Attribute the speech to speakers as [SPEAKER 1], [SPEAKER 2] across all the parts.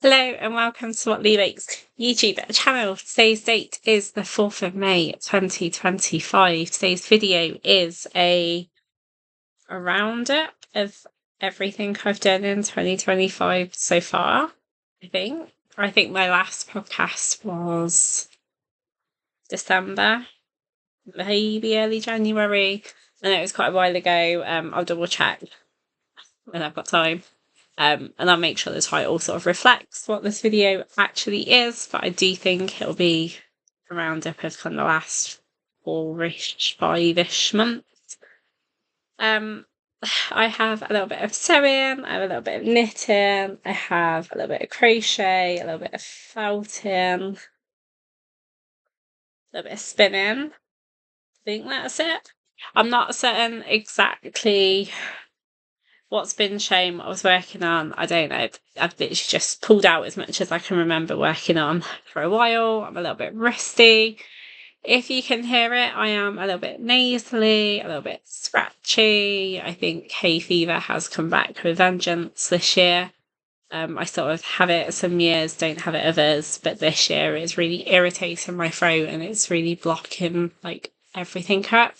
[SPEAKER 1] Hello and welcome to What Leigh Makes YouTube channel. Today's date is the 4th of May 2025. Today's video is a roundup of everything I've done in 2025 so far, I think. I think my last podcast was December, maybe early January. I know it was quite a while ago. I'll double check when I've got time. And I'll make sure the title sort of reflects what this video actually is, but I do think it'll be a roundup of kind of the last 4-ish, 5-ish months. I have a little bit of sewing, I have a little bit of knitting, I have a little bit of crochet, a little bit of felting, a little bit of spinning. I think that's it. I'm not certain exactly what's been shown, what I was working on. I don't know. I've literally just pulled out as much as I can remember working on for a while. I'm a little bit rusty. If you can hear it, I am a little bit nasally, a little bit scratchy. I think hay fever has come back with vengeance this year. I sort of have it some years, don't have it others, but this year it's really irritating my throat and it's really blocking like everything up.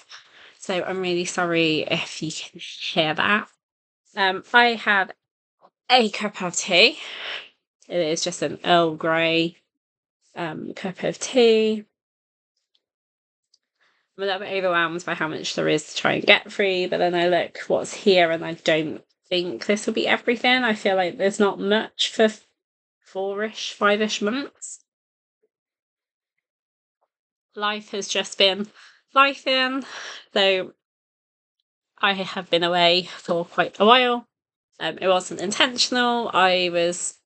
[SPEAKER 1] So I'm really sorry if you can hear that. I have a cup of tea. It is just an Earl Grey cup of tea. I'm a little bit overwhelmed by how much there is to try and get through, but then I look what's here and I don't think this will be everything. I feel like there's not much for 4-ish, 5-ish months. Life has just been lifing, though I have been away for quite a while. It wasn't intentional. I was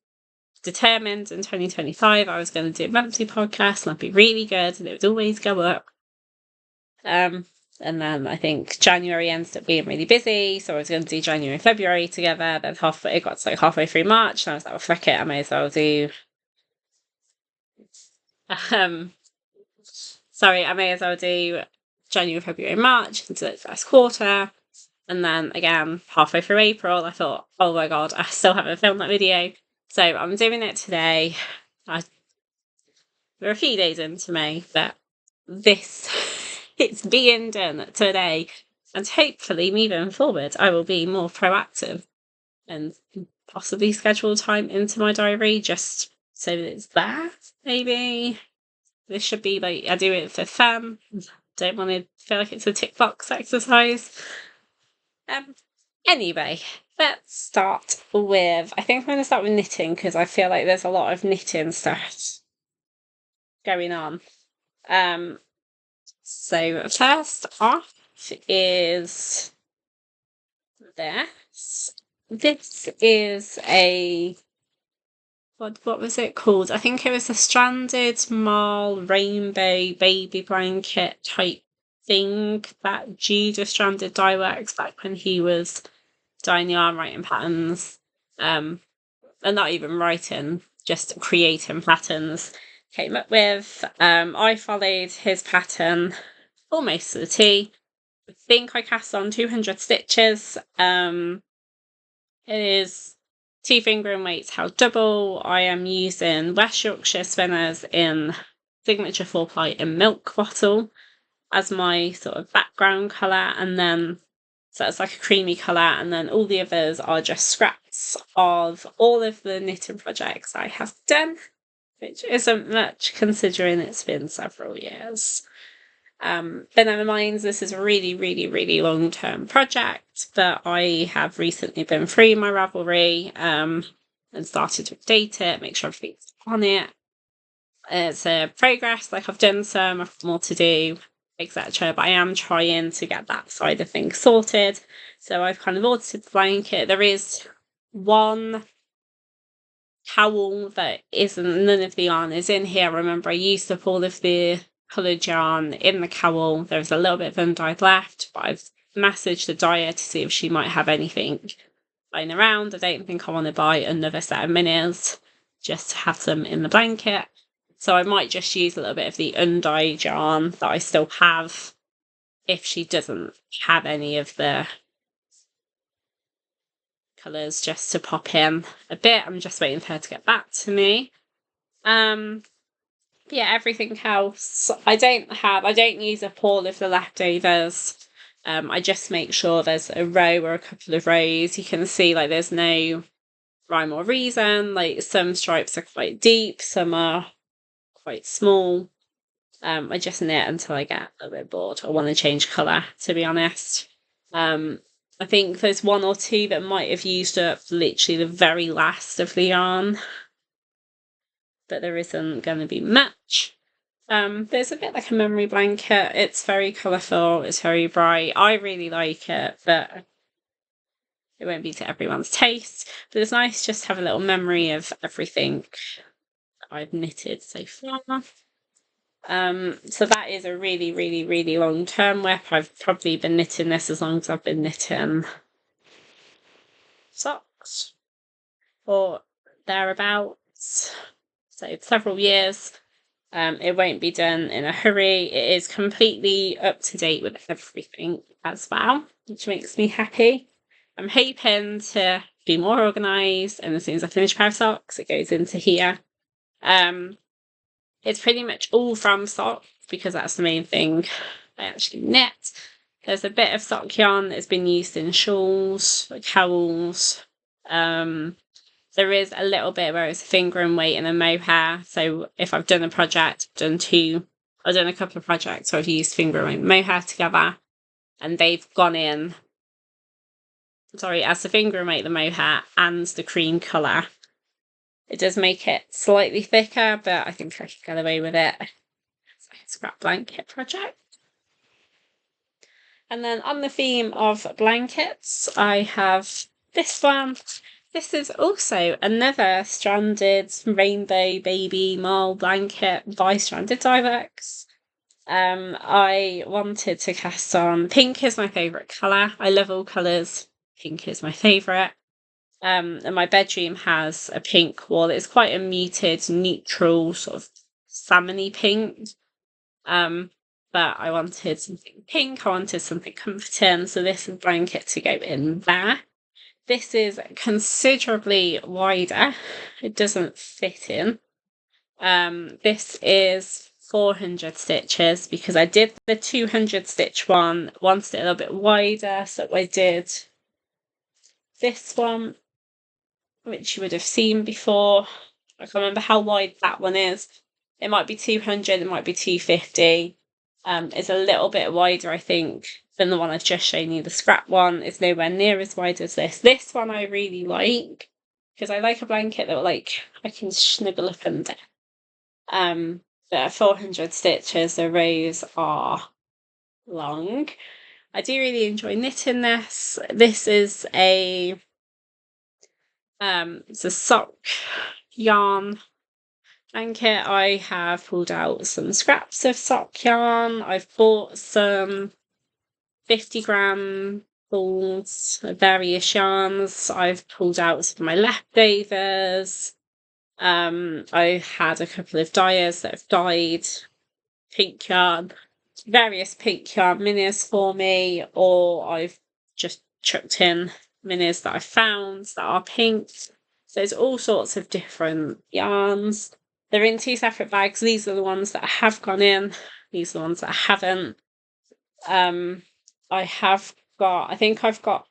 [SPEAKER 1] determined in 2025 I was going to do a monthly podcast and I'd be really good and it would always go up. And then I think January ended up being really busy, so I was going to do January and February together. Then it got to like halfway through March and I was like, well, fuck it, I may as well do I may as well do January, February, March into the first quarter. And then again, halfway through April, I thought, oh my God, I still haven't filmed that video. So I'm doing it today. We're a few days into May, but it's being done today. And hopefully moving forward, I will be more proactive and possibly schedule time into my diary just so that it's there, maybe. This should be like, I do it for fun. Don't want to feel like it's a tick box exercise. Anyway, let's start with, I think I'm going to start with knitting because I feel like there's a lot of knitting stuff going on. So first off is this. This is a, what was it called? I think it was a stranded marl rainbow baby blanket type thing that Judah Stranded Dye Works back when he was dyeing yarn, writing patterns, and not even writing, just creating patterns, came up with. I followed his pattern almost to the T. I think I cast on 200 stitches. It is 2 fingering weights held double. I am using West Yorkshire spinners in signature 4-ply in milk bottle as my sort of background colour, and then so it's like a creamy colour, and then all the others are just scraps of all of the knitting projects I have done, which isn't much considering it's been several years. But never mind, this is a really, really, really long-term project, but I have recently been through my Ravelry and started to update it, make sure everything's on it. It's a progress, like I've done some, I've more to do, etc. But I am trying to get that side of things sorted. So I've kind of audited the blanket. There is one cowl that none of the yarn is in here. Remember, I used up all of the coloured yarn in the cowl. There's a little bit of undyed left, but I've messaged the dyer to see if she might have anything lying around. I don't think I want to buy another set of minis just to have them in the blanket. So I might just use a little bit of the undyed yarn that I still have if she doesn't have any of the colours just to pop in a bit. I'm just waiting for her to get back to me. Yeah, everything else I don't use up all of the leftovers. I just make sure there's a row or a couple of rows. You can see like there's no rhyme or reason. Like some stripes are quite deep, some are quite small. I just knit until I get a little bit bored or want to change colour, to be honest. I think there's one or two that might have used up literally the very last of the yarn, but there isn't going to be much. There's a bit like a memory blanket. It's very colourful, it's very bright. I really like it, but it won't be to everyone's taste. But it's nice just to have a little memory of everything that I've knitted so far. So that is a really, really, really long term whip. I've probably been knitting this as long as I've been knitting socks or thereabouts. So several years. It won't be done in a hurry. It is completely up to date with everything as well, which makes me happy. I'm hoping to be more organised, and as soon as I finish a pair of socks, it goes into here. It's pretty much all from socks because that's the main thing I actually knit. There's a bit of sock yarn that's been used in shawls, like cowls. There is a little bit where it's a finger and weight and a mohair. So if I've done a project, I've done a couple of projects where I've used finger and weight and mohair together, and they've gone in, as the finger and weight, the mohair, and the cream colour. It does make it slightly thicker, but I think I can get away with it. It's like a scrap blanket project. And then on the theme of blankets, I have this one. This is also another stranded rainbow baby marl blanket by Stranded Dyeworks. I wanted to cast on, pink is my favourite colour. I love all colours. Pink is my favourite. And my bedroom has a pink wall. It's quite a muted, neutral, sort of salmony pink. But I wanted something pink. I wanted something comforting. So this is a blanket to go in there. This is considerably wider. It doesn't fit in. This is 400 stitches because I did the 200 stitch one, wanted it a little bit wider. So I did this one, which you would have seen before. I can't remember how wide that one is. It might be 200, it might be 250. It's a little bit wider, I think, than the one I've just shown you. The scrap one is nowhere near as wide as this. This one I really like because I like a blanket that I can snuggle up under. But 400 stitches, the rows are long. I do really enjoy knitting this. This is it's a sock yarn blanket. I have pulled out some scraps of sock yarn. I've bought some 50-gram balls of various yarns. I've pulled out some of my leftovers. I had a couple of dyers that have dyed pink yarn, various pink yarn minis for me, or I've just chucked in minis that I found that are pink. So there's all sorts of different yarns. They're in 2 separate bags. These are the ones that have gone in. These are the ones that haven't. I think I've got,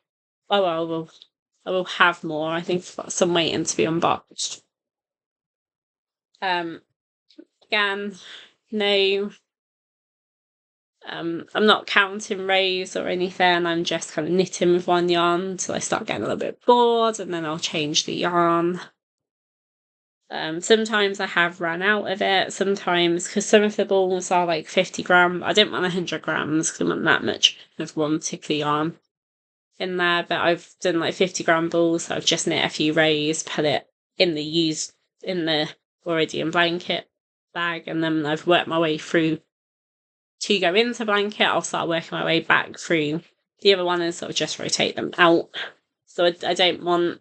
[SPEAKER 1] I will have more. I think I've got some waiting to be unboxed. Again, no, I'm not counting rows or anything. I'm just kind of knitting with one yarn until I start getting a little bit bored, and then I'll change the yarn. Sometimes I have run out of it. Sometimes, because some of the balls are like 50-gram. I didn't want 100 grams because I want that much of one particular yarn in there. But I've done like 50-gram balls. So I've just knit a few rows, put it in the already in blanket bag, and then I've worked my way through to go into blanket. I'll start working my way back through the other one and sort of just rotate them out. So I don't want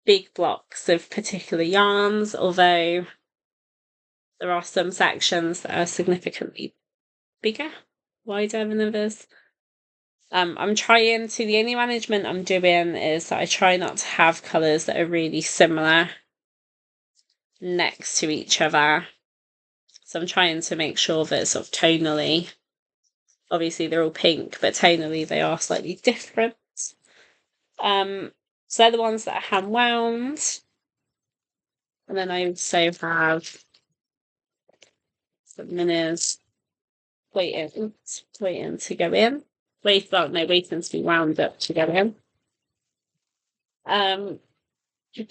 [SPEAKER 1] big blocks of particular yarns, although there are some sections that are significantly bigger, wider than others. I'm trying to, the only management I'm doing is that I try not to have colours that are really similar next to each other. So I'm trying to make sure that sort of tonally, obviously they're all pink, but tonally they are slightly different. So they're the ones that are hand wound. And then I also have some minis waiting to go in. Waiting to be wound up to go in. So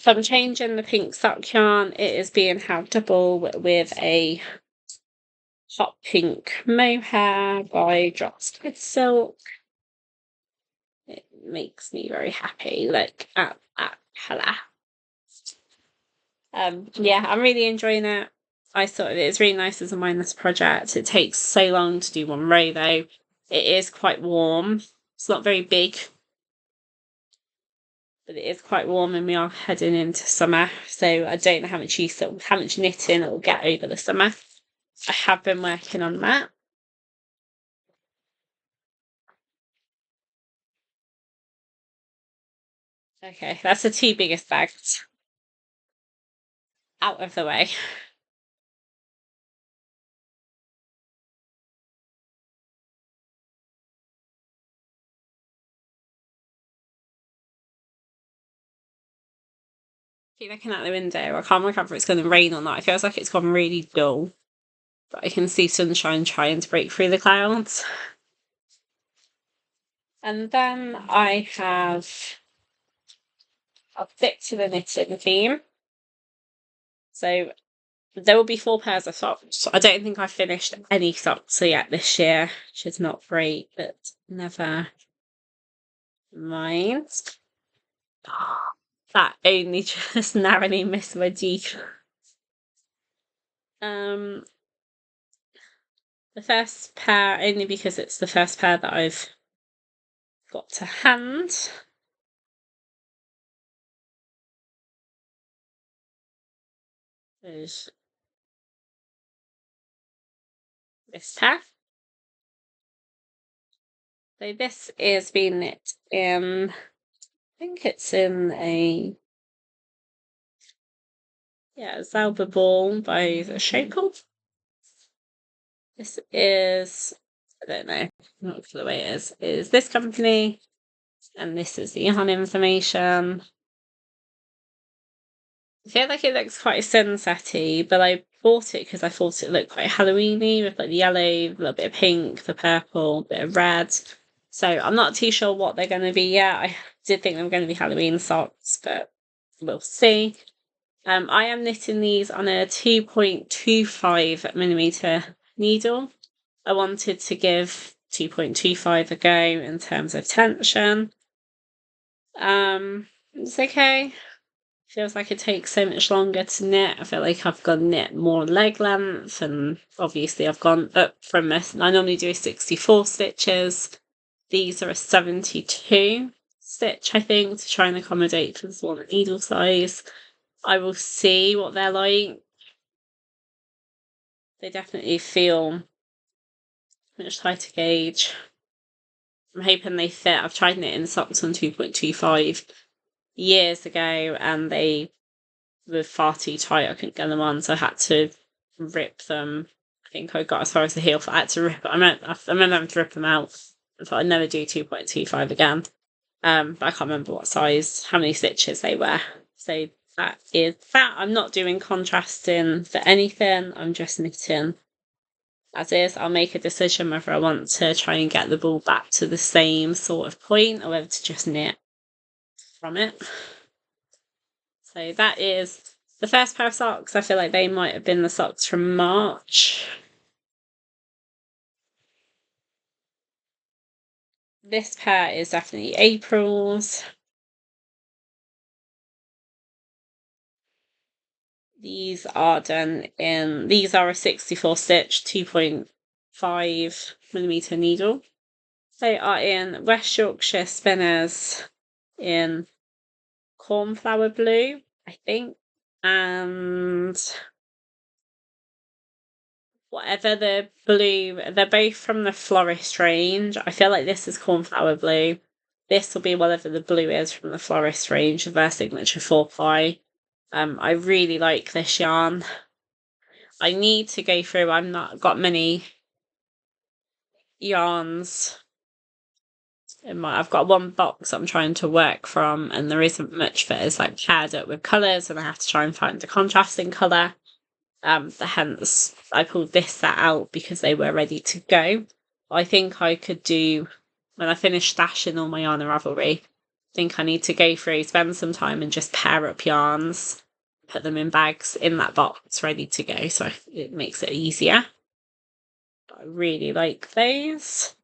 [SPEAKER 1] I'm changing the pink sock yarn. It is being held double with a hot pink mohair by Drops with Silk. It makes me very happy. Look at that colour. Yeah, I'm really enjoying it. I thought it's really nice as a mindless project. It takes so long to do one row though. It is quite warm. It's not very big, but it is quite warm and we are heading into summer. So I don't know how much knitting it will get over the summer. I have been working on that. Okay, that's the two biggest bags out of the way. Keep looking out the window. I can't work out if it's going to rain or not. It feels like it's gone really dull, but I can see sunshine trying to break through the clouds. And then I have, I'll stick to the knitting theme. So there will be 4 pairs of socks. I don't think I've finished any socks yet this year, which is not great, but never mind. That only just narrowly missed my G. The first pair, only because it's the first pair that I've got to hand. Is this pair. So this is being knit in, I think it's in a, Zalba Ball by the Shakel. This is, I don't know, not sure the way it is this company, and this is the yarn information. I feel like it looks quite sunsetty, but I bought it because I thought it looked quite Halloweeny with like the yellow, a little bit of pink, the purple, a bit of red. So I'm not too sure what they're going to be yet. I did think they were going to be Halloween socks, but we'll see. I am knitting these on a 2.25mm needle. I wanted to give 2.25 a go in terms of tension. It's okay. Feels like it takes so much longer to knit. I feel like I've gone knit more leg length, and obviously I've gone up from this. I normally do 64 stitches. These are a 72 stitch, I think, to try and accommodate for the smaller needle size. I will see what they're like. They definitely feel much tighter gauge. I'm hoping they fit. I've tried knitting socks on 2.25 years ago and they were far too tight. I couldn't get them on, so I had to rip them. I think I got as far as the heel. I had to rip. I remember having to rip them out. I thought I'd never do 2.25 again. But I can't remember what size, how many stitches they were. So that is that. I'm not doing contrasting for anything. I'm just knitting as is. I'll make a decision whether I want to try and get the ball back to the same sort of point or whether to just knit from it. So that is the first pair of socks. I feel like they might have been the socks from March. This pair is definitely April's. These are a 64 stitch, 2.5mm needle. They are in West Yorkshire Spinners in cornflower blue, I think. And whatever the blue, they're both from the florist range. I feel like this is cornflower blue. This will be whatever the blue is from the florist range of their signature 4-ply. I really like this yarn. I need to go through, I've not got many yarns I've got one box I'm trying to work from, and there isn't much that is like paired up with colours, and I have to try and find a contrasting colour. Hence I pulled this set out because they were ready to go. I think I could do, when I finish stashing all my yarn and Ravelry, I think I need to go through, spend some time and just pair up yarns, put them in bags in that box ready to go, so it makes it easier. But I really like those.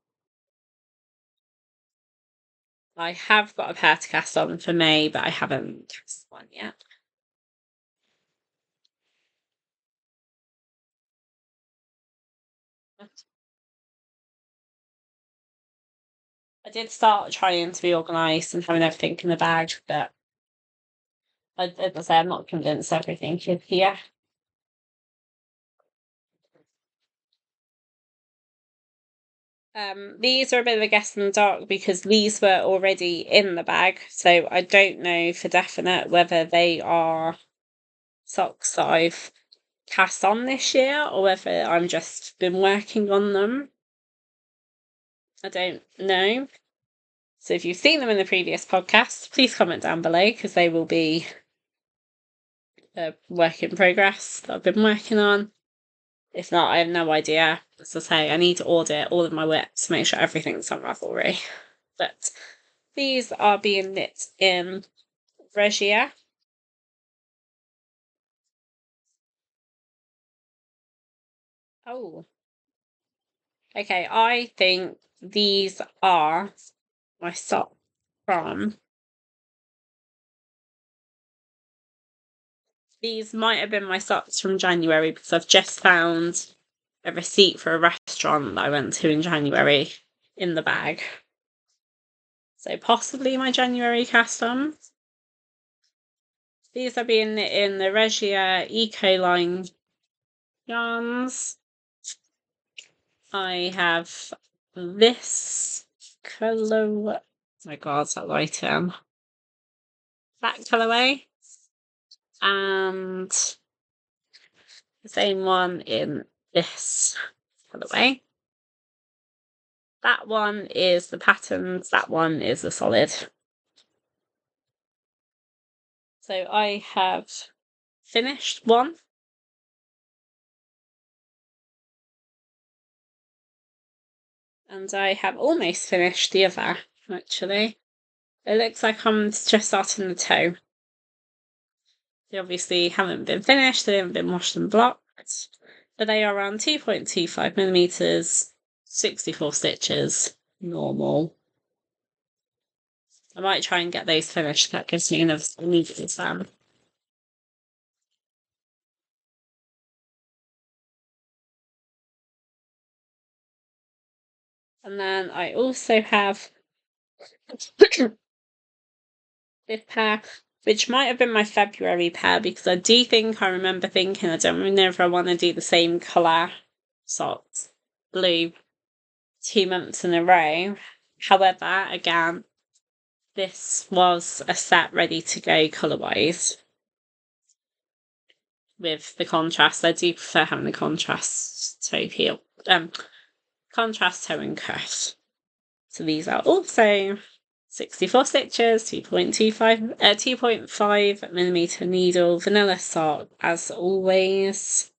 [SPEAKER 1] I have got a pair to cast on for May, but I haven't cast one yet. I did start trying to be organised and having everything in the bag, but as I say, I'm not convinced everything is here. These are a bit of a guess in the dark because these were already in the bag, so I don't know for definite whether they are socks that I've cast on this year or whether I'm just been working on them. I don't know. So if you've seen them in the previous podcast, please comment down below because they will be a work in progress that I've been working on. If not, I have no idea. As I say, I need to audit all of my whips to make sure everything's on Ravelry. But these are being knit in Regia. Oh. Okay, I think these are my socks from. These might have been my socks from January because I've just found a receipt for a restaurant that I went to in January in the bag. So possibly my January cast on. These are being knit in the Regia Eco line yarns. I have this colour. Oh my god, that item. That colourway. And the same one in this colourway. That one is the patterns, that one is the solid. So I have finished one. And I have almost finished the other, actually. It looks like I'm just starting the toe. They obviously haven't been finished, they haven't been washed and blocked. But they are around 2.25 millimeters, 64 stitches, normal. I might try and get those finished, that gives me enough immediate exam. And then I also have this pair, which might have been my February pair, because I do think I remember thinking I don't know if I want to do the same colour socks, blue, 2 months in a row. However, again, this was a set ready to go colour-wise. With the contrast, I do prefer having the contrast toe heel, contrast toe and cut. So these are also 64 stitches, 2.5 millimeter needle, vanilla sock as always.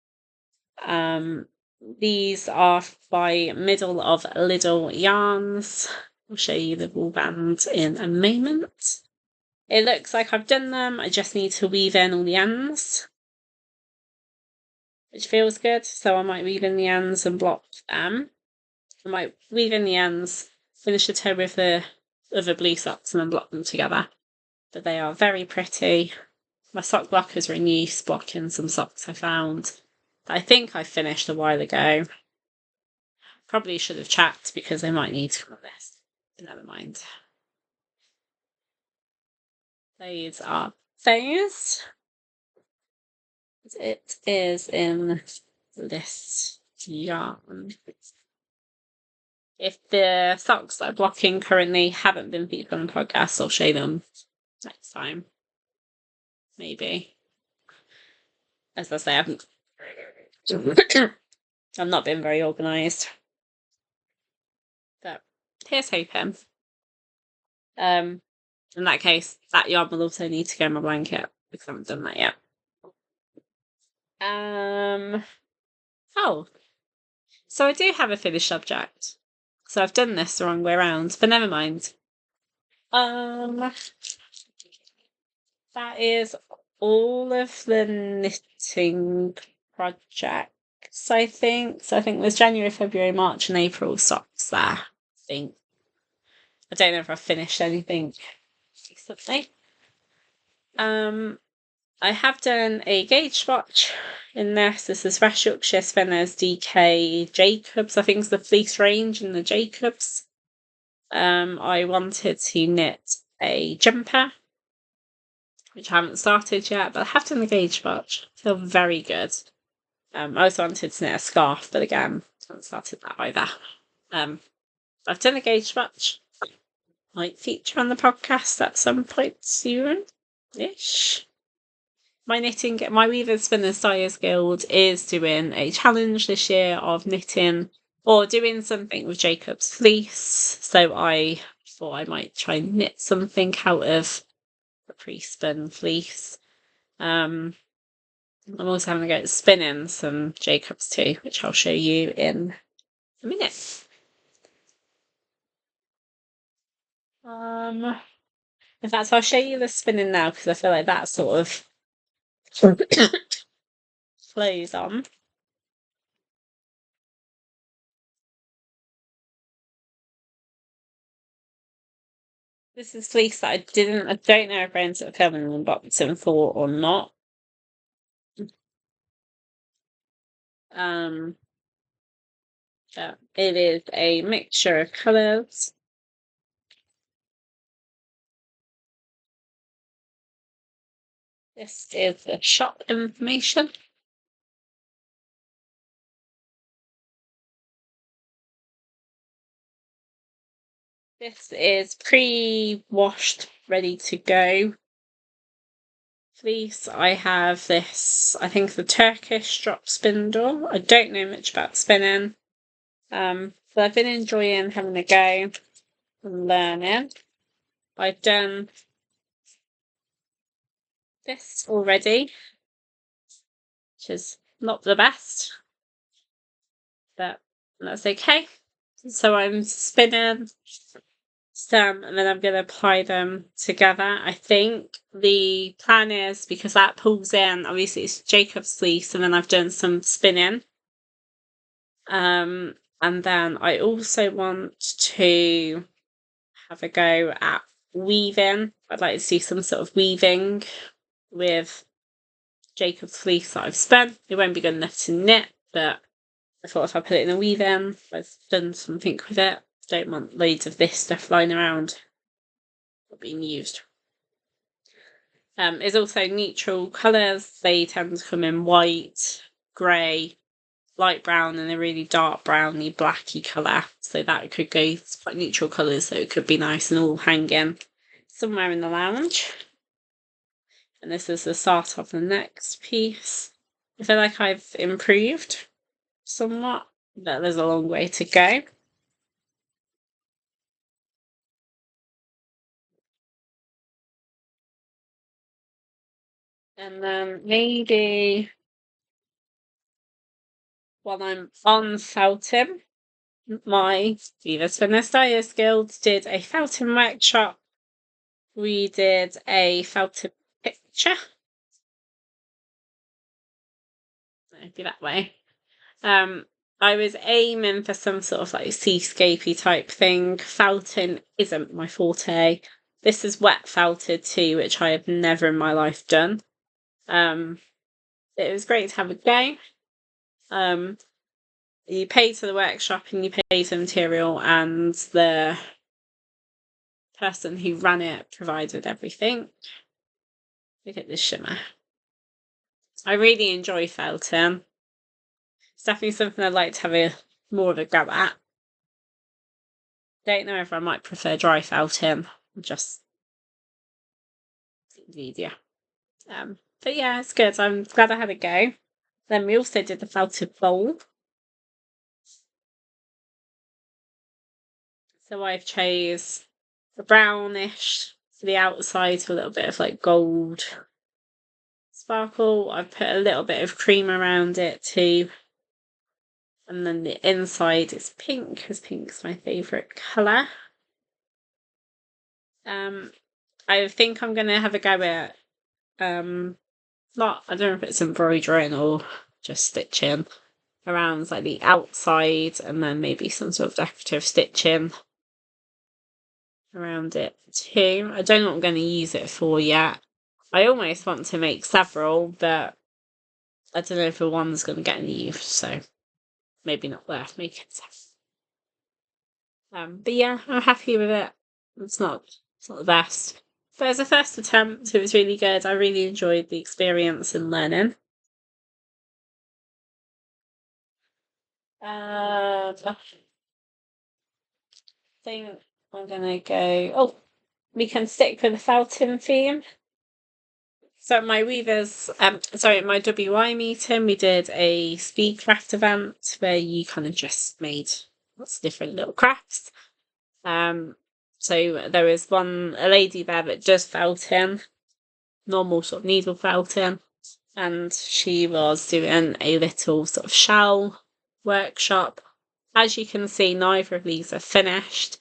[SPEAKER 1] These are by Middle of Lidl Yarns. I'll show you the wool band in a moment. It looks like I've done them, I just need to weave in all the ends, which feels good, so I might weave in the ends and block them. I might weave in the ends, finish the toe with the other blue socks and then block them together. But they are very pretty. My sock blockers are in use, blocking some socks I found that I think I finished a while ago. Probably should have checked because they might need to come on this, but never mind. These are those. It is in this yarn. If the socks that are blocking currently haven't been featured on the podcast, I'll show them next time. Maybe. As I say, I've not been very organised. But here's hoping. In that case, that yarn will also need to go in my blanket because I haven't done that yet. Oh, so I do have a finished object. So I've done this the wrong way around, but never mind. That is all of the knitting projects, I think. So I think there's January, February, March, and April socks there, I think. I don't know if I've finished anything recently. I have done a gauge swatch in this. This is West Yorkshire Spinners DK Jacobs. I think it's the fleece range in the Jacobs. I wanted to knit a jumper, which I haven't started yet, but I have done the gauge swatch. I feel very good. I also wanted to knit a scarf, but again, I haven't started that either. I've done the gauge swatch. Might feature on the podcast at some point soon-ish. My Weavers Spinners Dyers Guild is doing a challenge this year of knitting or doing something with Jacob's fleece. So I thought I might try and knit something out of the pre-spun fleece. I'm also having a go at spinning some Jacobs too, which I'll show you in a minute. In fact, I'll show you the spinning now because I feel like that sort of flows on. This is fleece that I don't know if I ended up filming an unboxing for or not. But it is a mixture of colours. This is the shop information. This is pre-washed, ready to go fleece. I have this, I think the Turkish drop spindle. I don't know much about spinning. But I've been enjoying having a go and learning. I've done this already, which is not the best, but that's okay. So I'm spinning some and then I'm going to apply them together. I think the plan is, because that pulls in, obviously it's Jacob's fleece, and then I've done some spinning. And then I also want to have a go at weaving. I'd like to see some sort of weaving with Jacob's fleece that I've spun. It won't be good enough to knit, but I thought if I put it in a weave-in, I've done something with it. Don't want loads of this stuff lying around not being used. It's also neutral colours. They tend to come in white, grey, light brown, and a really dark browny, blacky colour. So that could go, it's quite neutral colours, so it could be nice and all hanging somewhere in the lounge. And this is the start of the next piece. I feel like I've improved somewhat, but there's a long way to go. And then maybe while I'm on felting, my Weavers Spinners Dyers Guild did a felting workshop. We did a felted picture. Maybe that way. I was aiming for some sort of like seascapey type thing. Felting isn't my forte. This is wet felted too, which I have never in my life done. It was great to have a go. You paid for the workshop and you paid for material, and the person who ran it provided everything. Look at this shimmer. I really enjoy felting. It's definitely something I'd like to have more of a go at. Don't know if I might prefer dry felting, just easier. But yeah, it's good. I'm glad I had a go. Then we also did the felted bowl. So I've chose a brownish for the outside with a little bit of like gold sparkle. I've put a little bit of cream around it too. And then the inside is pink, because pink's my favourite colour. I think I'm gonna have a go at not, I don't know if it's embroidering or just stitching around like the outside, and then maybe some sort of decorative stitching around it too. I don't know what I'm going to use it for yet. I almost want to make several, but I don't know if the one's going to get any use, so maybe not worth making several. But yeah, I'm happy with it. It's not the best, but as a first attempt, it was really good. I really enjoyed the experience and learning. I think I'm gonna go. Oh, we can stick with the Felton theme. So my my WI meeting, we did a speedcraft event where you kind of just made lots of different little crafts. So there was a lady there that just felting, normal sort of needle felting, and she was doing a little sort of shell workshop. As you can see, neither of these are finished,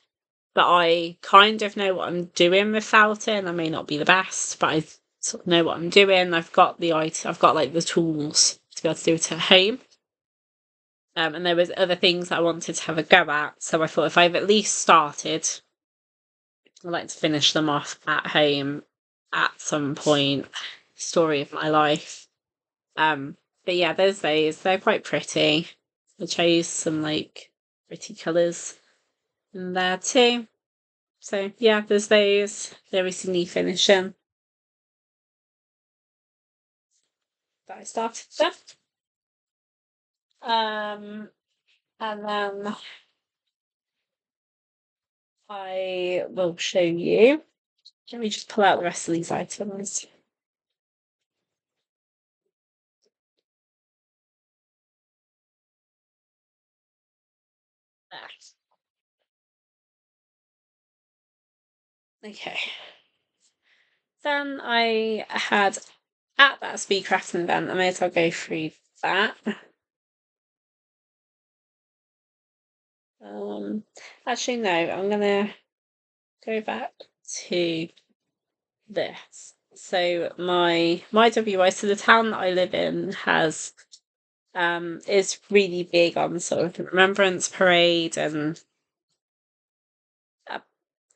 [SPEAKER 1] but I kind of know what I'm doing with felting. I may not be the best, but I sort of know what I'm doing. I've got like the tools to be able to do it at home. And there was other things that I wanted to have a go at, so I thought if I've at least started, I'd like to finish them off at home at some point. Story of my life. But yeah, there's those. They're quite pretty. I chose some like pretty colours in there too. So yeah, there's those. They're recently finishing. That I started them. And then I will show you. Let me just pull out the rest of these items. There. Okay. Then I had at that speed crafting event, I may as well go through that. Actually no, I'm gonna go back to this. So my WI, so the town that I live in has is really big on sort of remembrance parade and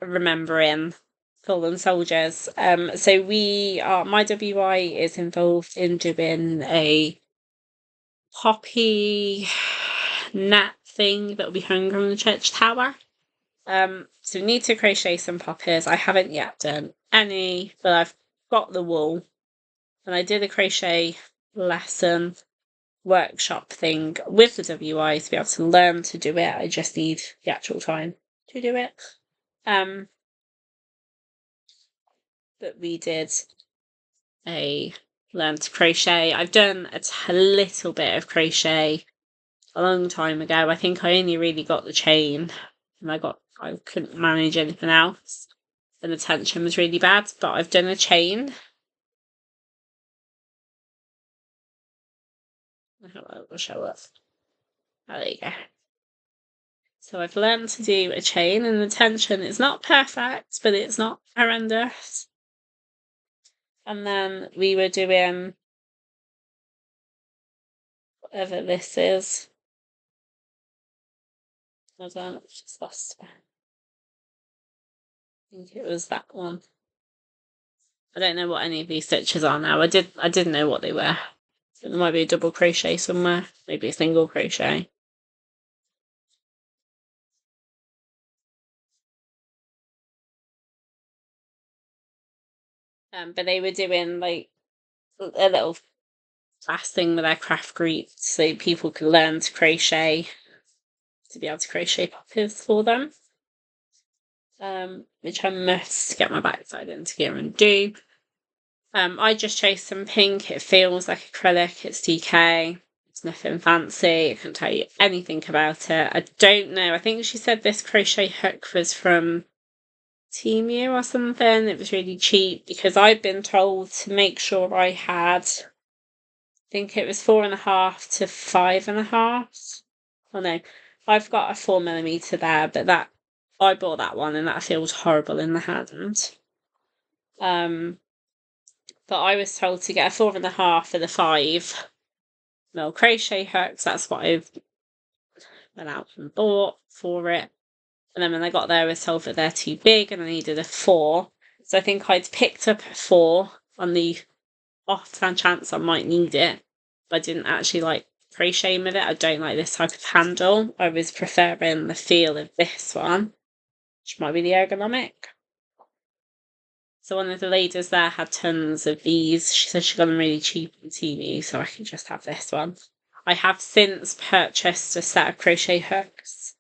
[SPEAKER 1] remembering fallen soldiers. So my WI is involved in doing a poppy net thing that will be hung on the church tower. So we need to crochet some poppies. I haven't yet done any, but I've got the wool, and I did a crochet lesson workshop thing with the WI to be able to learn to do it. I just need the actual time to do it. But we did a learn to crochet. I've done a little bit of crochet a long time ago. I think I only really got the chain, and I couldn't manage anything else, and the tension was really bad. But I've done a chain. It will show up. Oh, there you go. So I've learned to do a chain, and the tension is not perfect, but it's not horrendous. And then we were doing whatever this is. Hold on, I've just lost it. I think it was that one. I don't know what any of these stitches are now. I didn't know what they were. So there might be a double crochet somewhere, maybe a single crochet. But they were doing like a little last thing with their craft group so people can learn to crochet, to be able to crochet poppers for them. Which I must get my backside into gear and do. I just chose some pink. It feels like acrylic. It's DK. It's nothing fancy. I can't tell you anything about it. I don't know. I think she said this crochet hook was from Temu or something. It was really cheap because I'd been told to make sure I had, I think it was 4.5 to 5.5. Oh no, I've got a 4mm there, but that I bought that one and that feels horrible in the hand. But I was told to get a 4.5 for the 5mm crochet hooks. That's what I went out and bought for it. And then when I got there, I was told that they're too big and I needed a 4. So I think I'd picked up a 4 on the off chance I might need it. But I didn't actually like crocheting with it. I don't like this type of handle. I was preferring the feel of this one, which might be the ergonomic. So one of the ladies there had tons of these. She said she got them really cheap on TV, so I can just have this one. I have since purchased a set of crochet hooks.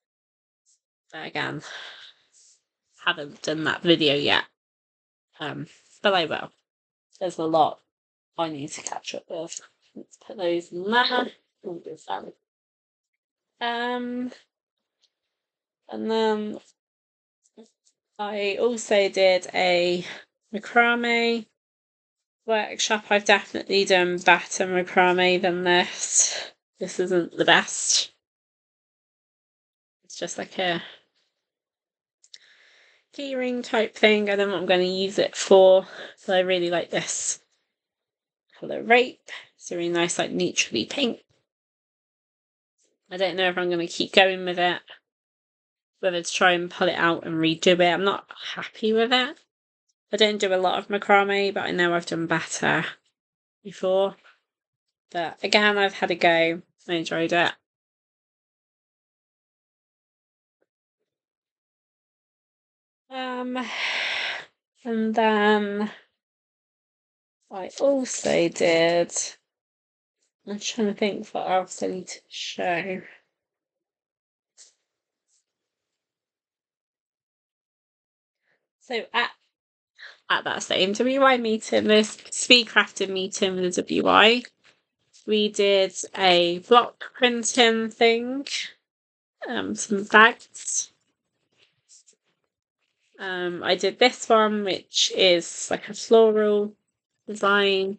[SPEAKER 1] But again, haven't done that video yet. But I will. There's a lot I need to catch up with. Let's put those in there. And then I also did a macrame workshop. I've definitely done better macrame than this. This isn't the best. It's just like a keyring type thing. I don't know what I'm going to use it for. So I really like this colour rape. It's a really nice, like, neutrally pink. I don't know if I'm going to keep going with it, whether to try and pull it out and redo it. I'm not happy with it. I don't do a lot of macrame, but I know I've done better before. But again, I've had a go. I enjoyed it. And then I also did, I'm trying to think what else I need to show. So at that same WI meeting, this speed crafting meeting with the WI, we did a block printing thing, some bags. I did this one, which is like a floral design.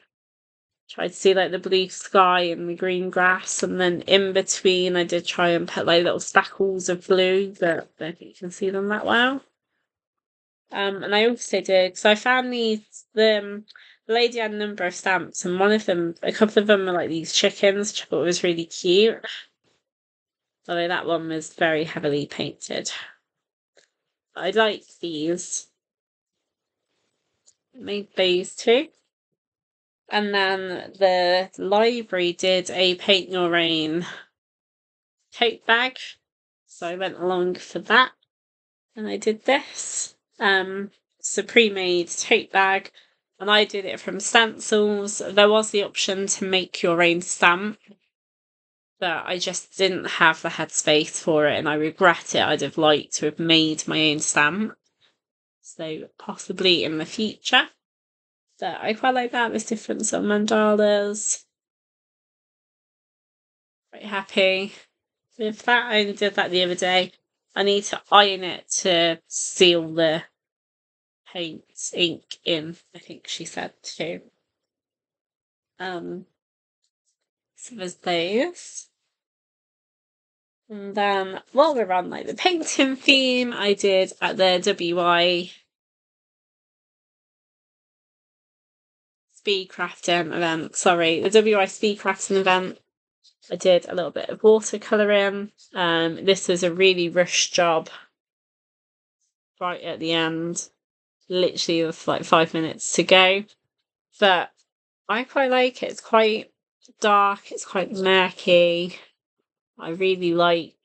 [SPEAKER 1] Tried to do like the blue sky and the green grass, and then in between I did try and put like little speckles of blue, but I don't think you can see them that well. And I also did, so I found the lady had a number of stamps, and one of them, a couple of them are like these chickens, which I thought was really cute. Although that one was very heavily painted. I like these. I made these too. And then the library did a Paint Your Rain tote bag. So I went along for that. And I did this. It's a pre-made tote bag. And I did it from stencils. There was the option to make your own stamp, but I just didn't have the headspace for it, and I regret it. I'd have liked to have made my own stamp. So possibly in the future. But I quite like that. There's different sort of mandalas. Quite happy with that. I only did that the other day. I need to iron it to seal the paint ink in, I think she said too. So there's those. And then while we're on like the painting theme, I did at the WI speed crafting event. Sorry, the WI speed crafting event. I did a little bit of watercolouring. This was a really rushed job right at the end. Literally with like 5 minutes to go. But I quite like it. It's quite dark, it's quite murky. I really like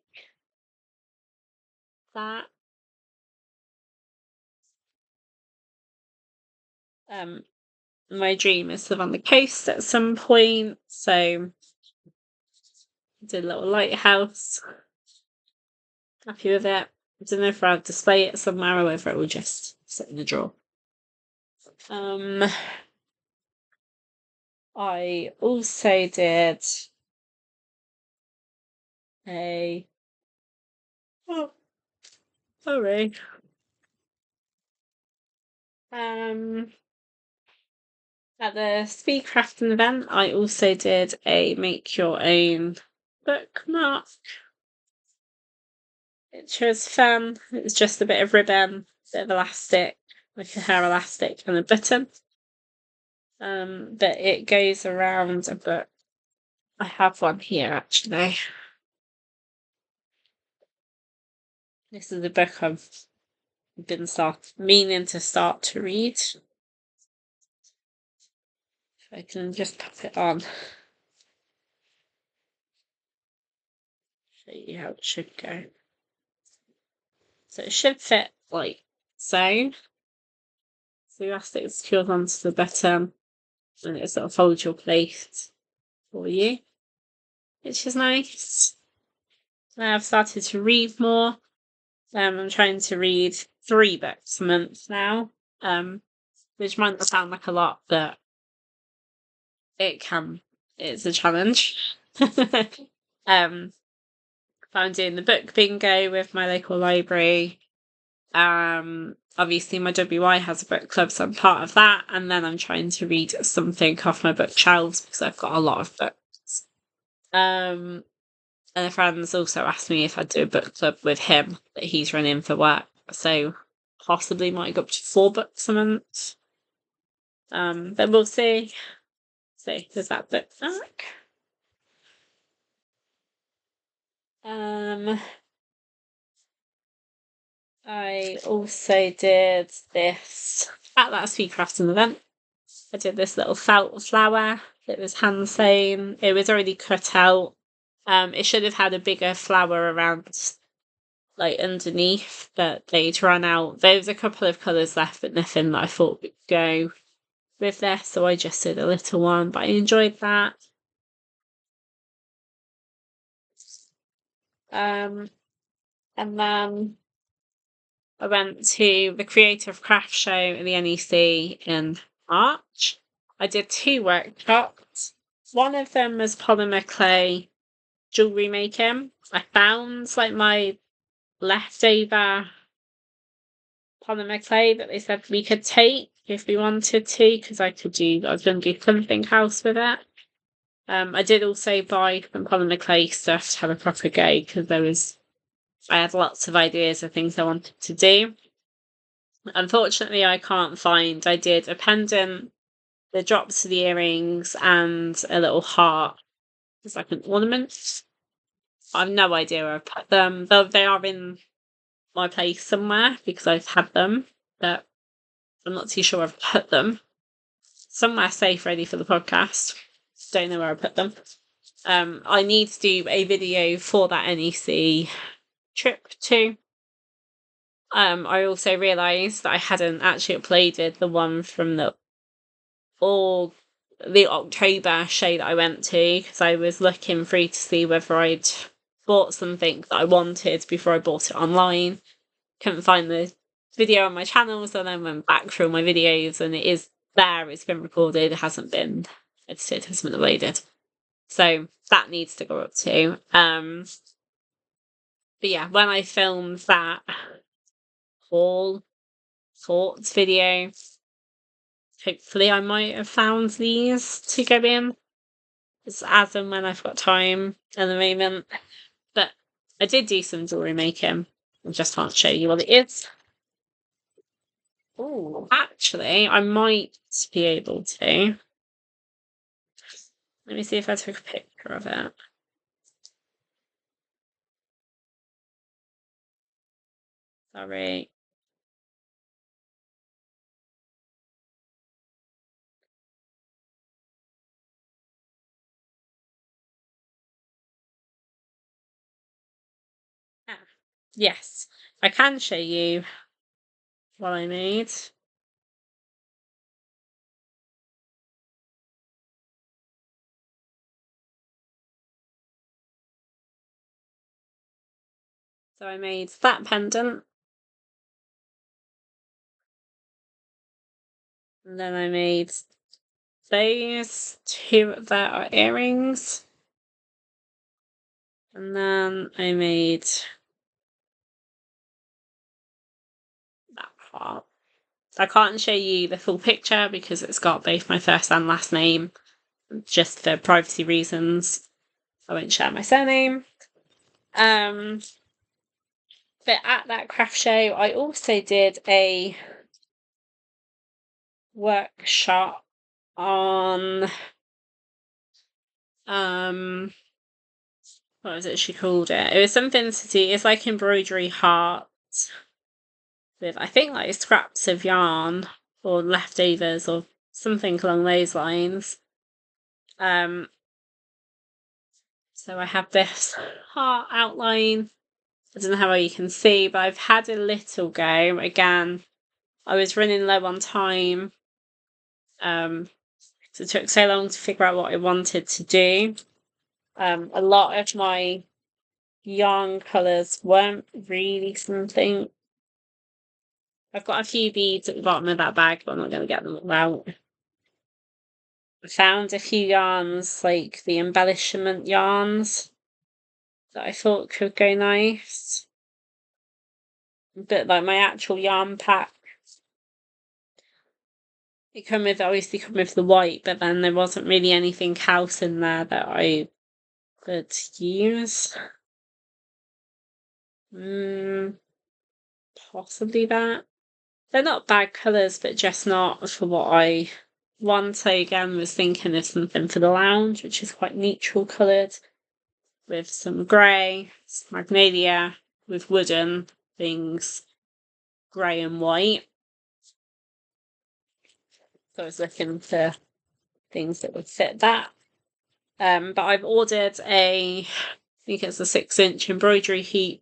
[SPEAKER 1] that. my dream is to live on the coast at some point. So I did a little lighthouse. Happy with it. I don't know if I'll display it somewhere or whether it will just sit in the drawer. I also did a sorry. At the speed crafting event, I also did a make your own bookmark, which was fun. It was just a bit of ribbon, bit of elastic, like a hair elastic, and a button. But it goes around a book. I have one here actually. This is a book I've been meaning to start to read. If I can just pop it on. Show you how it should go. So it should fit like so. So the elastic secures onto the bottom and it sort of holds your plate for you, which is nice. I've started to read more. I'm trying to read 3 books a month now, which might not sound like a lot, but it's a challenge. I'm doing the book bingo with my local library. Obviously my WY has a book club, so I'm part of that, and then I'm trying to read something off my bookshelves because I've got a lot of books. And a friend's also asked me if I'd do a book club with him that he's running for work, so possibly might go up to 4 books a month. But we'll see. So there's that bookmark. I also did this at that speed crafting event. I did this little felt flower. It was hand sewn. It was already cut out. It should have had a bigger flower around, like underneath, but they'd run out. There was a couple of colours left, but nothing that I thought would go with this, so I just did a little one. But I enjoyed that. And then I went to the Creative Craft Show in the NEC in March. I did 2 workshops. One of them was polymer clay jewellery making. I found like my leftover polymer clay that they said we could take if we wanted to, because I was going to do something else with it. I did also buy some polymer clay stuff to have a proper go because I had lots of ideas of things I wanted to do. Unfortunately, I did a pendant, the drops to the earrings, and a little heart. It's like an ornament. I have no idea where I've put them. They are in my place somewhere because I've had them, but I'm not too sure I've put them. Somewhere safe, ready for the podcast. Don't know where I put them. I need to do a video for that NEC trip too. I also realised that I hadn't actually uploaded the one from the October show that I went to, because I was looking through to see whether I'd bought something that I wanted before I bought it online. Couldn't find the video on my channel, so then went back through my videos and it is there, it's been recorded, it hasn't been edited, hasn't been uploaded. So that needs to go up too. But yeah, when I filmed that haul thoughts video, hopefully I might have found these to go in. It's as and when I've got time at the moment. But I did do some jewellery making. I just can't show you what it is. Oh, actually, I might be able to. Let me see if I took a picture of it. Sorry. Ah, yes, I can show you what I made. So I made that pendant. And then I made those two that are earrings. And then I made that part. I can't show you the full picture because it's got both my first and last name, just for privacy reasons. I won't share my surname. But at that craft show, I also did a workshop on what was it she called it? It was something to do, it's like embroidery hearts with, I think, like scraps of yarn or leftovers or something along those lines. So I have this heart outline. I don't know how well you can see, but I've had a little go. Again, I was running low on time. So it took so long to figure out what I wanted to do. A lot of my yarn colours weren't really something. I've got a few beads at the bottom of that bag, but I'm not going to get them all out. I found a few yarns, like the embellishment yarns, that I thought could go nice. But like my actual yarn pack, it obviously come with the white, but then there wasn't really anything else in there that I could use. Possibly that. They're not bad colours, but just not for what I want. So again, was thinking of something for the lounge, which is quite neutral coloured, with some grey, magnolia, with wooden things, grey and white. So I was looking for things that would fit that. But I've ordered I think it's a 6-inch embroidery hoop,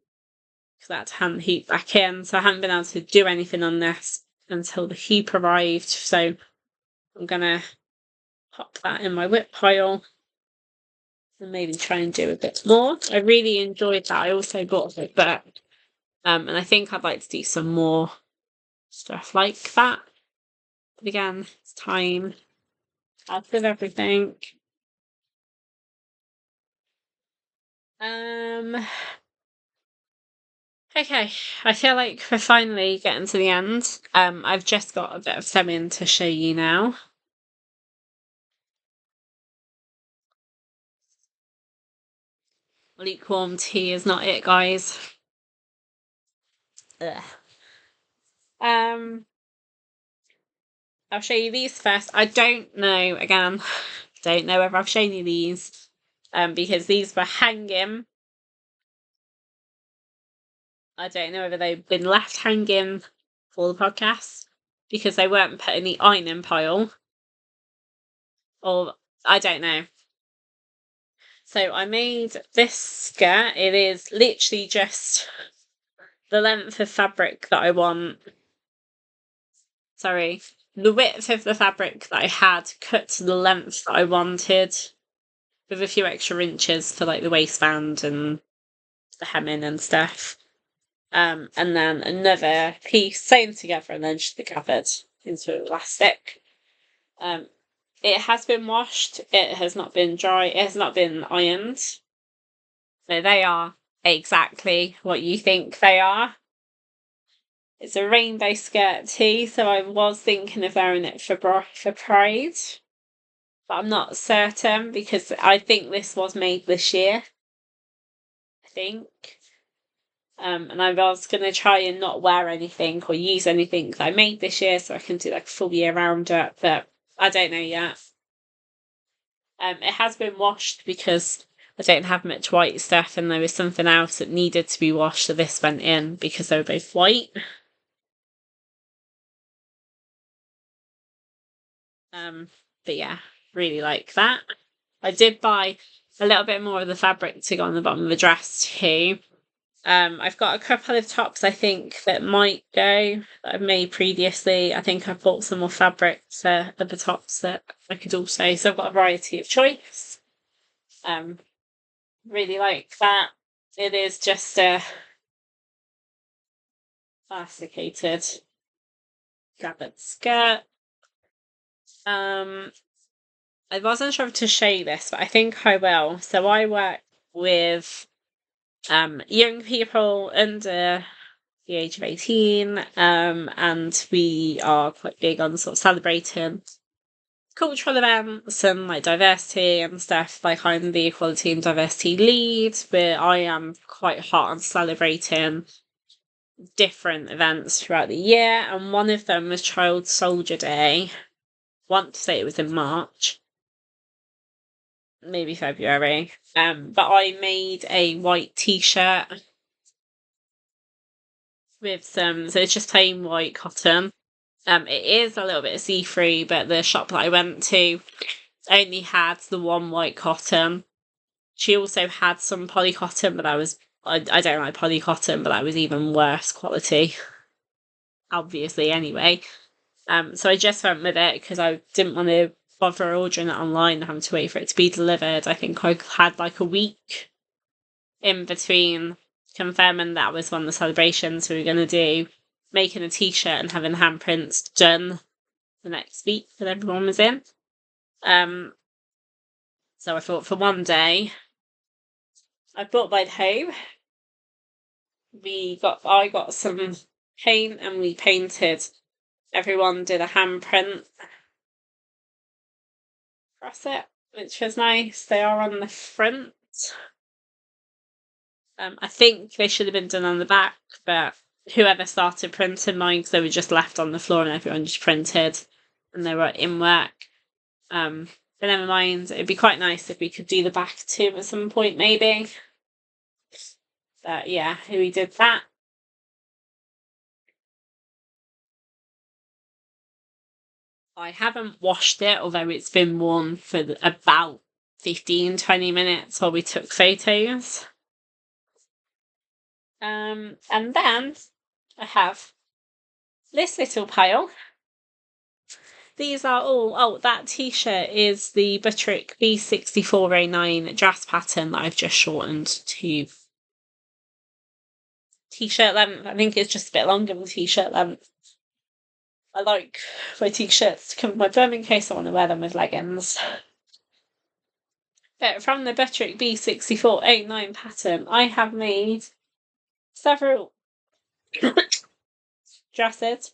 [SPEAKER 1] because I had to hand the hoop back in. So I haven't been able to do anything on this until the hoop arrived. So I'm going to pop that in my whip pile and maybe try and do a bit more. I really enjoyed that. I also bought a book. And I think I'd like to do some more stuff like that. But again, it's time. Out with everything. Okay, I feel like we're finally getting to the end. I've just got a bit of sewing to show you now. Lukewarm tea is not it, guys. Ugh. I'll show you these first. I don't know, again, don't know whether I've shown you these, because these were hanging. I don't know whether they've been left hanging for the podcast because they weren't put in the ironing pile, or I don't know. So I made this skirt. It is literally just the length of fabric that I want. Sorry, the width of the fabric that I had cut to the length that I wanted, with a few extra inches for like the waistband and the hemming and stuff. And then another piece sewn together and then just gathered into elastic. It has been washed. It has not been dry. It has not been ironed. So they are exactly what you think they are. It's a rainbow skirt too, so I was thinking of wearing it for Pride, but I'm not certain because I think this was made this year. I think. And I was going to try and not wear anything or use anything that I made this year so I can do like a full year round it, but I don't know yet. It has been washed because I don't have much white stuff and there was something else that needed to be washed, so this went in because they were both white. But yeah, really like that. I did buy a little bit more of the fabric to go on the bottom of the dress too. I've got a couple of tops I think that might go that I've made previously. I think I've bought some more fabric for the tops that I could also. So I've got a variety of choice. Really like that. It is just a elasticated gathered skirt. I wasn't sure to show you this, but I think I will. So I work with young people under the age of 18, and we are quite big on sort of celebrating cultural events and like diversity and stuff. Like I'm the equality and diversity lead, where I am quite hot on celebrating different events throughout the year, and one of them was Child Soldier Day. Want to say it was in March, maybe February. But I made a white t-shirt with so it's just plain white cotton. It is a little bit see-through, but the shop that I went to only had the one white cotton. She also had some poly cotton, but I don't like poly cotton, but that was even worse quality, obviously, anyway. So I just went with it because I didn't want to bother ordering it online and having to wait for it to be delivered. I think I had like a week in between confirming that was one of the celebrations we were going to do, making a t-shirt and having handprints done the next week that everyone was in. So I thought for one day, I brought mine home. I got some paint and we painted. Everyone did a handprint across it, which was nice. They are on the front. I think they should have been done on the back, but whoever started printing mine, because they were just left on the floor and everyone just printed and they were in work. But never mind, it'd be quite nice if we could do the back too at some point, maybe. But yeah, we did that. I haven't washed it, although it's been worn for about 15-20 minutes while we took photos. And then I have this little pile. These are all, that t-shirt is the Butterick B6409 dress pattern that I've just shortened to t-shirt length. I think it's just a bit longer than t-shirt length. I like my t-shirts to cover my bum in case I want to wear them with leggings. But from the Butterick B6409 pattern, I have made several dresses.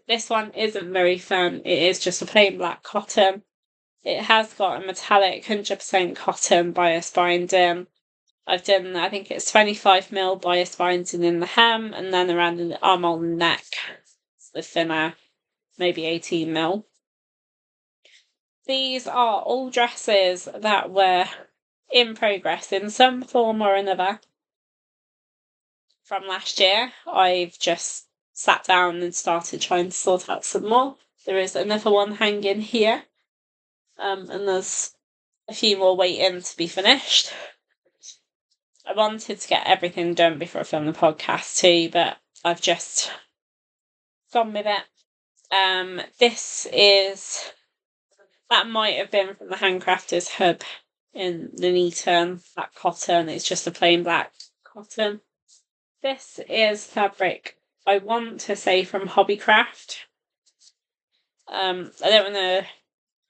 [SPEAKER 1] This one isn't very fun. It is just a plain black cotton. It has got a metallic 100% cotton bias binding. I've done, I think it's 25mm bias binding in the hem and then around the armhole and neck. It's the thinner, maybe 18mm. These are all dresses that were in progress in some form or another from last year. I've just sat down and started trying to sort out some more. There is another one hanging here, and there's a few more waiting to be finished. I wanted to get everything done before I film the podcast too, but I've just gone with it. That might have been from the Handcrafters Hub in Nuneaton, that cotton. It's just a plain black cotton. This is fabric, I want to say, from Hobbycraft. I don't want to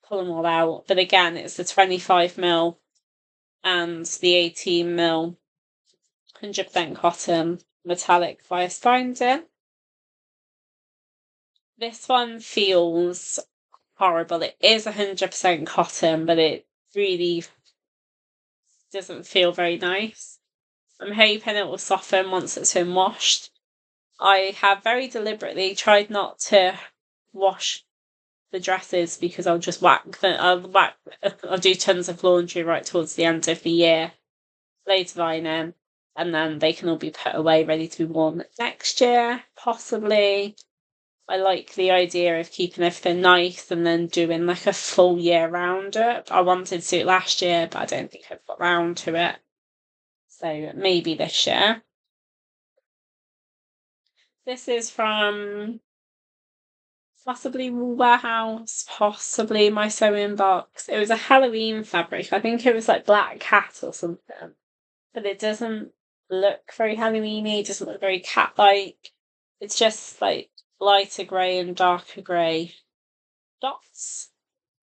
[SPEAKER 1] pull them all out, but again, it's the 25mm and the 18mm 100% cotton metallic bias binding. This one feels horrible. It is 100% cotton, but it really doesn't feel very nice. I'm hoping it will soften once it's been washed. I have very deliberately tried not to wash the dresses because I'll just I'll do tons of laundry right towards the end of the year, loads of ironing, and then they can all be put away ready to be worn next year, possibly. I like the idea of keeping everything nice and then doing like a full year roundup. I wanted to do it last year, but I don't think I've got round to it. So maybe this year. This is from possibly Warehouse, possibly my sewing box. It was a Halloween fabric. I think it was like black cat or something. But it doesn't look very Halloween-y. It doesn't look very cat-like. It's just like lighter grey and darker grey dots,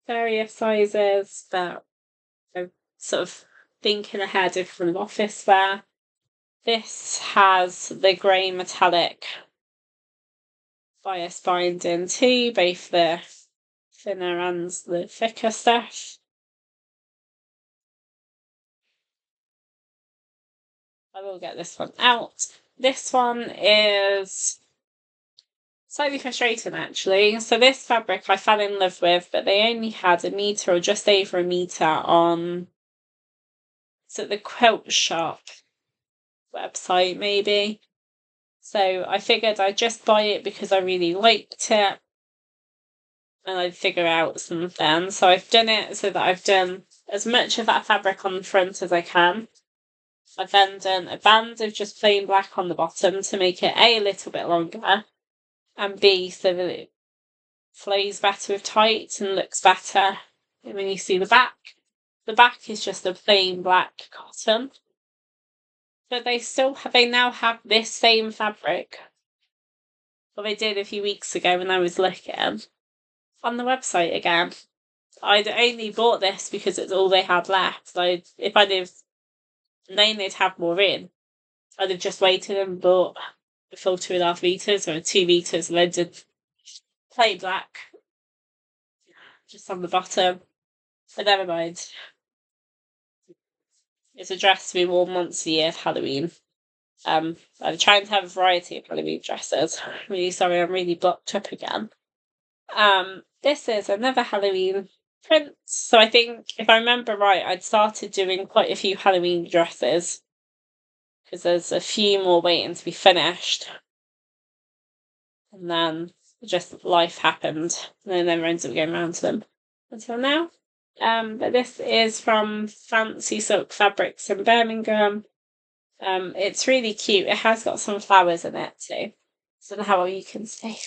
[SPEAKER 1] various sizes, but I'm sort of thinking ahead of from office wear. This has the grey metallic bias binding too, both the thinner and the thicker stuff. I will get this one out. This one is slightly frustrating actually. So this fabric I fell in love with, but they only had a metre or just over a metre on the Quilt Shop website maybe. So I figured I'd just buy it because I really liked it and I'd figure out something. So I've done it so that I've done as much of that fabric on the front as I can. I've then done a band of just plain black on the bottom to make it A little bit longer and B so that it flows better with tights and looks better. And when you see the back is just a plain black cotton. But they now have this same fabric. Well, they did a few weeks ago when I was looking on the website again. I'd only bought this because it's all they had left. If I'd have known they'd have more in, I'd have just waited and bought the full 2.5 meters or 2 meters and then did plain black just on the bottom. But never mind. It's a dress to be worn once a year for Halloween. I'm trying to have a variety of Halloween dresses. I'm really sorry, I'm really blocked up again. This is another Halloween print. So I think, if I remember right, I'd started doing quite a few Halloween dresses because there's a few more waiting to be finished. And then just life happened and I never ended up going around to them until now. But this is from Fancy Silk Fabrics in Birmingham. It's really cute. It has got some flowers in it too. So I don't know how well you can see.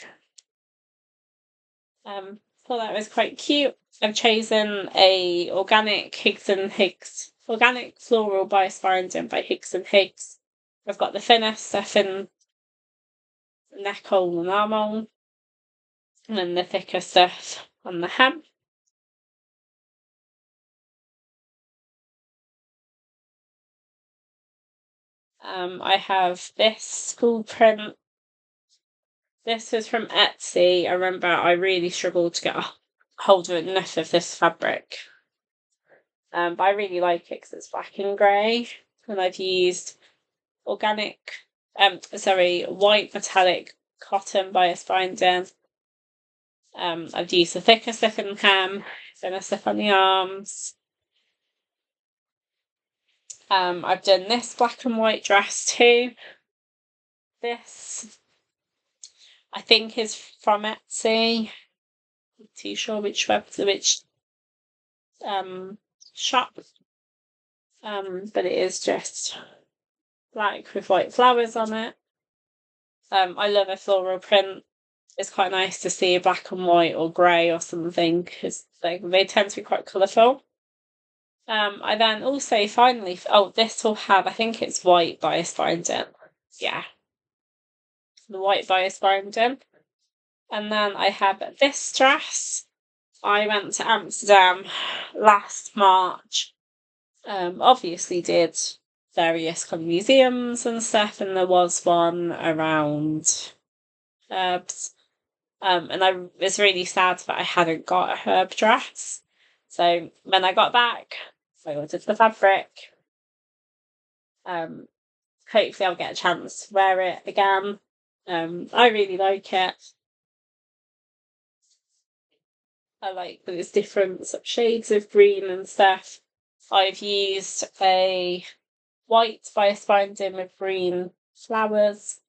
[SPEAKER 1] Thought that was quite cute. I've chosen a organic organic floral bias binding by Higgs and Higgs. I've got the thinner stuff in neck hole and armhole, and then the thicker stuff on the hem. I have this school print. This was from Etsy. I remember I really struggled to get a hold of enough of this fabric. But I really like it because it's black and grey. And I've used white metallic cotton bias binding. I've used the thicker stuff in the hem, thinner stuff on the arms. I've done this black and white dress too. This, I think, is from Etsy. I'm not too sure which shop. But it is just black with white flowers on it. I love a floral print. It's quite nice to see a black and white or grey or something because they tend to be quite colourful. I then also finally, this will have, I think it's white bias binding. Yeah. The white bias binding. And then I have this dress. I went to Amsterdam last March. Obviously did various kind of museums and stuff, and there was one around herbs. And I was really sad that I hadn't got a herb dress. So when I got back, I ordered the fabric. Hopefully I'll get a chance to wear it again. I really like it. I like that it's different sort of shades of green and stuff. I've used a white bias binding with green flowers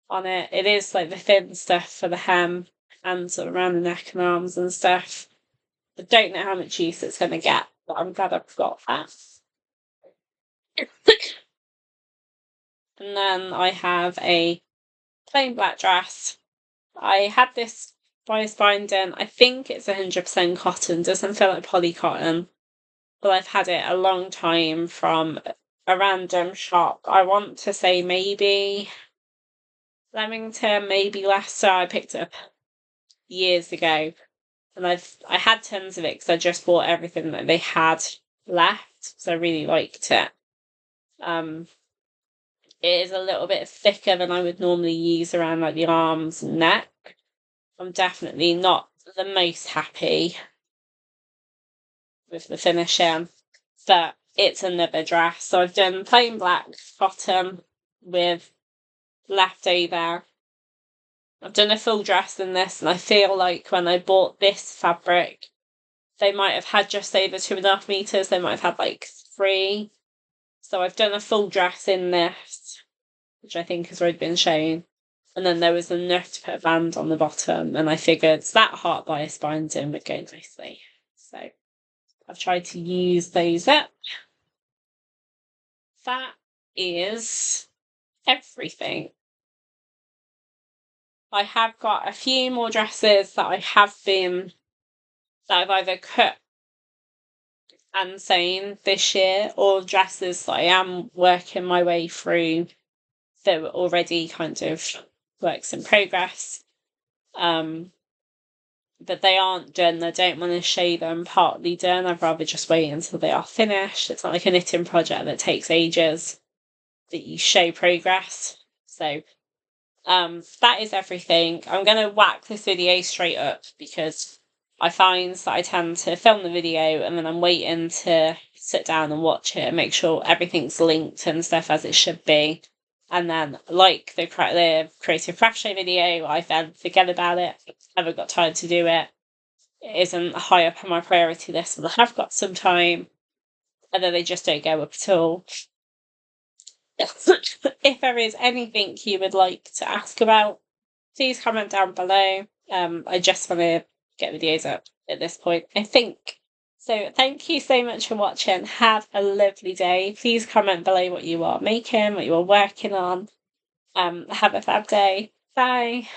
[SPEAKER 1] on it. It is like the thin stuff for the hem and sort of around the neck and arms and stuff. I don't know how much use it's going to get, but I'm glad I've got that. And then I have a plain black dress. I had this bias binding. I think it's 100% cotton. Doesn't feel like poly cotton. But I've had it a long time from a random shop. I want to say maybe Leamington, maybe Leicester. I picked it up years ago, and I had tons of it because I just bought everything that they had left, so I really liked it. It is a little bit thicker than I would normally use around like the arms and neck. I'm definitely not the most happy with the finishing, but it's another dress. So I've done plain black bottom with leftover. I've done a full dress in this, and I feel like when I bought this fabric, they might have had just over 2.5 meters. They might have had like 3. So I've done a full dress in this, which I think has already been shown. And then there was enough to put a band on the bottom, and I figured that heart bias binding would go nicely. So I've tried to use those up. That is everything. I have got a few more dresses that I've either cut and sewn this year, or dresses that I am working my way through that were already kind of works in progress. But they aren't done. I don't want to show them partly done. I'd rather just wait until they are finished. It's not like a knitting project that takes ages, that you show progress. So that is everything. I'm going to whack this video straight up because I find that I tend to film the video and then I'm waiting to sit down and watch it and make sure everything's linked and stuff as it should be. And then, like the creative crochet video, I then forget about it. I haven't got time to do it. It isn't high up on my priority list, but I have got some time. And then they just don't go up at all. If there is anything you would like to ask about, please comment down below. I just want to get videos up at this point, I think. So thank you so much for watching. Have a lovely day. Please comment below what you are making, what you are working on. Have a fab day. Bye.